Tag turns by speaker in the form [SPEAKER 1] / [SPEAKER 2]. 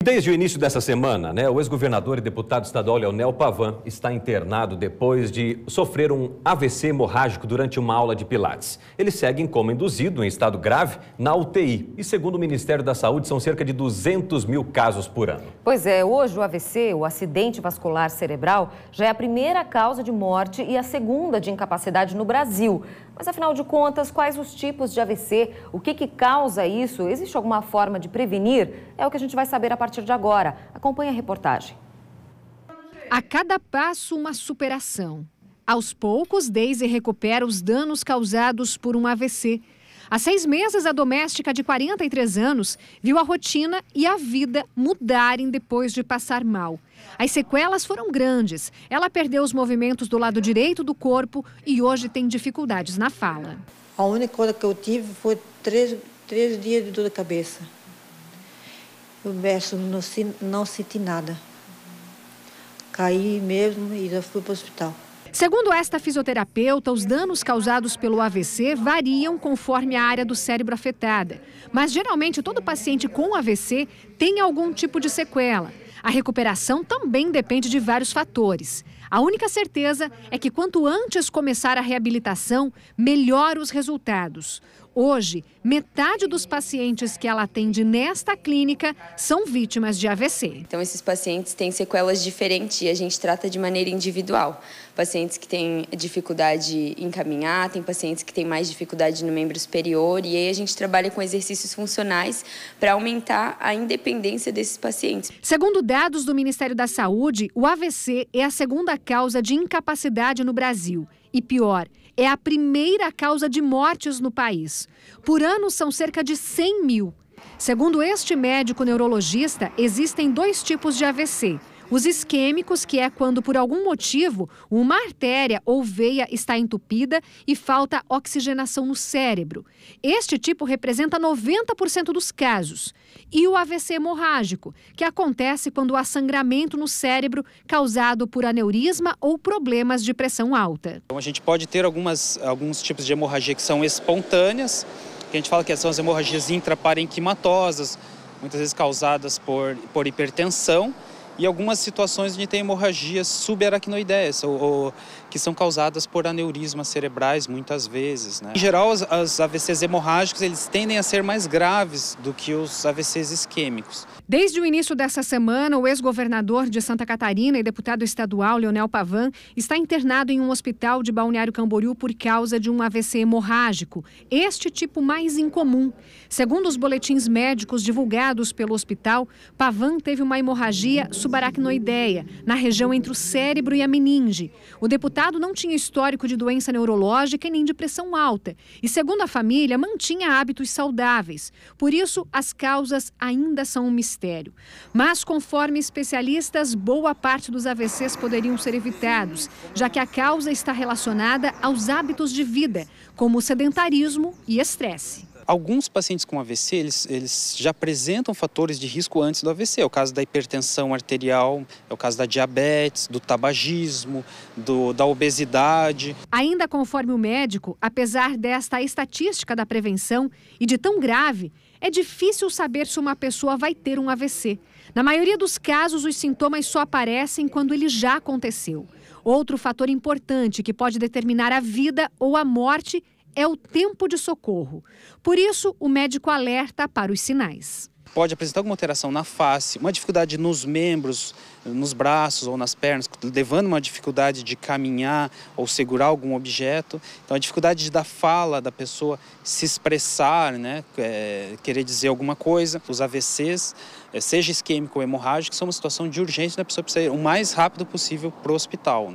[SPEAKER 1] Desde o início dessa semana, o ex-governador e deputado estadual Leonel Pavão está internado depois de sofrer um AVC hemorrágico durante uma aula de pilates. Ele segue em coma induzido, em estado grave, na UTI. E segundo o Ministério da Saúde, são cerca de 200 mil casos por ano.
[SPEAKER 2] Pois é, hoje o AVC, o acidente vascular cerebral, já é a primeira causa de morte e a segunda de incapacidade no Brasil. Mas, afinal de contas, quais os tipos de AVC? O que causa isso? Existe alguma forma de prevenir? É o que a gente vai saber a partir de agora. Acompanhe a reportagem.
[SPEAKER 3] A cada passo, uma superação. Aos poucos, Deise recupera os danos causados por um AVC. Há 6 meses, a doméstica de 43 anos viu a rotina e a vida mudarem depois de passar mal. As sequelas foram grandes. Ela perdeu os movimentos do lado direito do corpo e hoje tem dificuldades na fala.
[SPEAKER 4] A única coisa que eu tive foi 3 dias de dor de cabeça. O resto não senti nada. Caí mesmo e já fui para o hospital.
[SPEAKER 3] Segundo esta fisioterapeuta, os danos causados pelo AVC variam conforme a área do cérebro afetada. Mas, geralmente, todo paciente com AVC tem algum tipo de sequela. A recuperação também depende de vários fatores. A única certeza é que quanto antes começar a reabilitação, melhor os resultados. Hoje, metade dos pacientes que ela atende nesta clínica são vítimas de AVC.
[SPEAKER 5] Então, esses pacientes têm sequelas diferentes e a gente trata de maneira individual. Pacientes que têm dificuldade em caminhar, tem pacientes que têm mais dificuldade no membro superior e aí a gente trabalha com exercícios funcionais para aumentar a independência desses pacientes.
[SPEAKER 3] Segundo dados do Ministério da Saúde, o AVC é a segunda causa de incapacidade no Brasil. E pior, é a primeira causa de mortes no país. Por ano, são cerca de 100 mil. Segundo este médico neurologista, existem 2 tipos de AVC. Os isquêmicos, que é quando, por algum motivo, uma artéria ou veia está entupida e falta oxigenação no cérebro. Este tipo representa 90% dos casos. E o AVC hemorrágico, que acontece quando há sangramento no cérebro causado por aneurisma ou problemas de pressão alta.
[SPEAKER 6] Então, a gente pode ter alguns tipos de hemorragia que são espontâneas, que a gente fala que são as hemorragias intraparenquimatosas, muitas vezes causadas por hipertensão, e algumas situações a gente tem hemorragias subaracnoideias, ou que são causadas por aneurismas cerebrais, muitas vezes. Em geral, os AVCs hemorrágicos eles tendem a ser mais graves do que os AVCs isquêmicos.
[SPEAKER 3] Desde o início dessa semana, o ex-governador de Santa Catarina e deputado estadual, Leonel Pavão, está internado em um hospital de Balneário Camboriú por causa de um AVC hemorrágico, este tipo mais incomum. Segundo os boletins médicos divulgados pelo hospital, Pavão teve uma hemorragia subaracnoideia, na região entre o cérebro e a meninge. O deputado não tinha histórico de doença neurológica e nem de pressão alta. E, segundo a família, mantinha hábitos saudáveis. Por isso, as causas ainda são um mistério. Mas, conforme especialistas, boa parte dos AVCs poderiam ser evitados, já que a causa está relacionada aos hábitos de vida, como o sedentarismo e estresse.
[SPEAKER 6] Alguns pacientes com AVC, eles já apresentam fatores de risco antes do AVC. É o caso da hipertensão arterial, é o caso da diabetes, do tabagismo, da obesidade.
[SPEAKER 3] Ainda conforme o médico, apesar desta estatística da prevenção e de tão grave, é difícil saber se uma pessoa vai ter um AVC. Na maioria dos casos, os sintomas só aparecem quando ele já aconteceu. Outro fator importante que pode determinar a vida ou a morte é o tempo de socorro. Por isso, o médico alerta para os sinais.
[SPEAKER 6] Pode apresentar alguma alteração na face, uma dificuldade nos membros, nos braços ou nas pernas, levando uma dificuldade de caminhar ou segurar algum objeto. Então, a dificuldade da fala da pessoa se expressar, querer dizer alguma coisa. Os AVCs, seja isquêmico ou hemorrágico, são uma situação de urgência da pessoa precisa ir o mais rápido possível para o hospital.